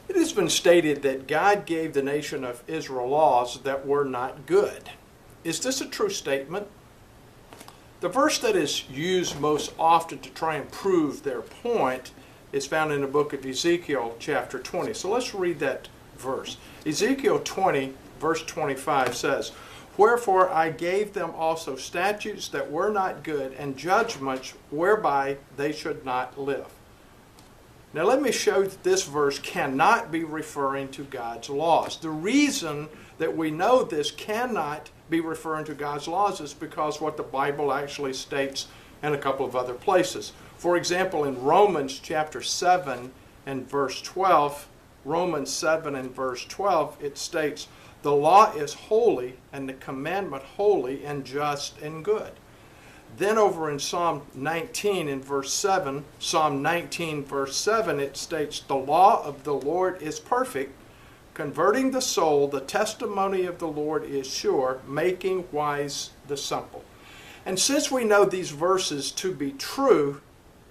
It has been stated that God gave the nation of Israel laws that were not good. Is this a true statement? The verse that is used most often to try and prove their point is found in the book of Ezekiel chapter 20. So let's read that verse. Ezekiel 20 verse 25 says, "Wherefore I gave them also statutes that were not good, and judgments whereby they should not live." Now let me show that this verse cannot be referring to God's laws. The reason that we know this cannot be referring to God's laws is because what the Bible actually states in a couple of other places. For example, in Romans chapter 7 and verse 12, Romans 7 and verse 12, it states, "The law is holy, and the commandment holy and just and good." Then over in Psalm 19 and verse 7, Psalm 19 verse 7, it states, "The law of the Lord is perfect, converting the soul. The testimony of the Lord is sure, making wise the simple." And since we know these verses to be true,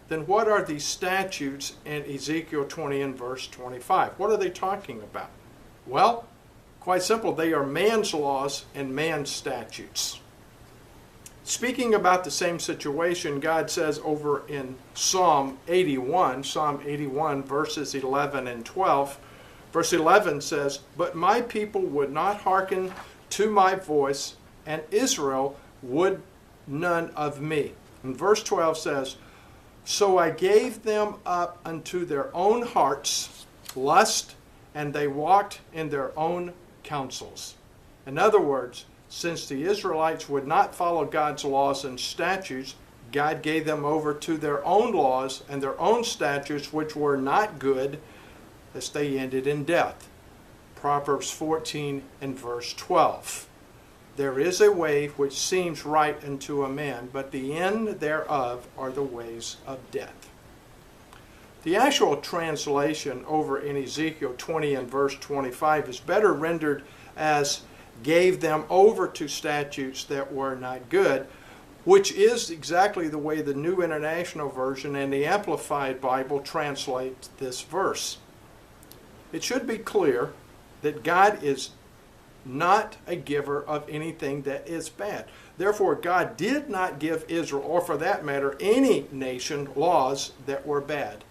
then what are these statutes in Ezekiel 20 and verse 25? What are they talking about? Well, quite simple. They are man's laws and man's statutes. Speaking about the same situation, God says over in Psalm 81 verses 11 and 12, verse 11 says, "But my people would not hearken to my voice, and Israel would none of me." And verse 12 says, "So I gave them up unto their own hearts, lust, and they walked in their own counsels." In other words, since the Israelites would not follow God's laws and statutes, God gave them over to their own laws and their own statutes, which were not good, as they ended in death. Proverbs 14 and verse 12. "There is a way which seems right unto a man, but the end thereof are the ways of death." The actual translation over in Ezekiel 20 and verse 25 is better rendered as "gave them over to statutes that were not good," which is exactly the way the New International Version and the Amplified Bible translate this verse. It should be clear that God is not a giver of anything that is bad. Therefore, God did not give Israel, or for that matter, any nation, laws that were bad.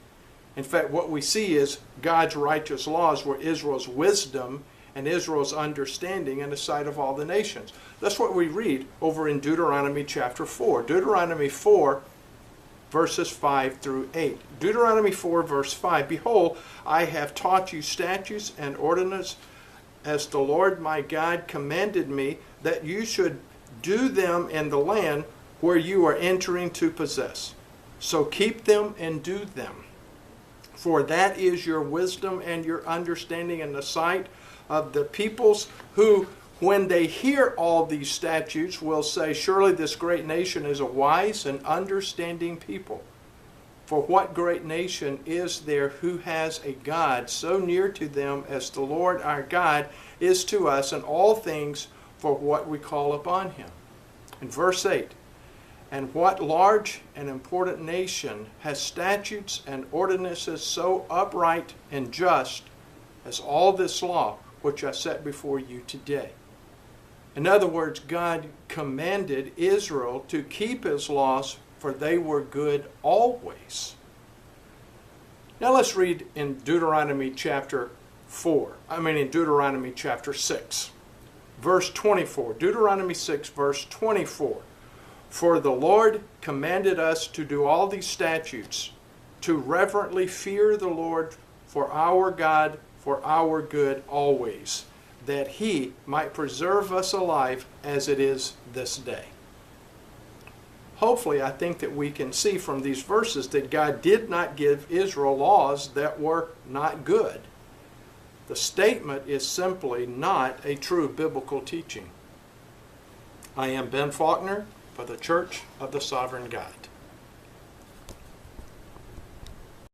In fact, what we see is God's righteous laws were Israel's wisdom and Israel's understanding in the sight of all the nations. That's what we read over in Deuteronomy chapter 4. Deuteronomy 4, verses 5 through 8. Deuteronomy 4, verse 5, "Behold, I have taught you statutes and ordinances as the Lord my God commanded me, that you should do them in the land where you are entering to possess. So keep them and do them. For that is your wisdom and your understanding in the sight of the peoples, who, when they hear all these statutes, will say, Surely this great nation is a wise and understanding people. For what great nation is there who has a God so near to them as the Lord our God is to us in all things for what we call upon him?" In verse 8, "And what large and important nation has statutes and ordinances so upright and just as all this law which I set before you today?" In other words, God commanded Israel to keep his laws, for they were good always. Now let's read in Deuteronomy chapter 6, verse 24. Deuteronomy 6, verse 24. "For the Lord commanded us to do all these statutes, to reverently fear the Lord for our God, for our good always, that he might preserve us alive as it is this day." Hopefully, I think that we can see from these verses that God did not give Israel laws that were not good. The statement is simply not a true biblical teaching. I am Ben Faulkner for the Church of the Sovereign God.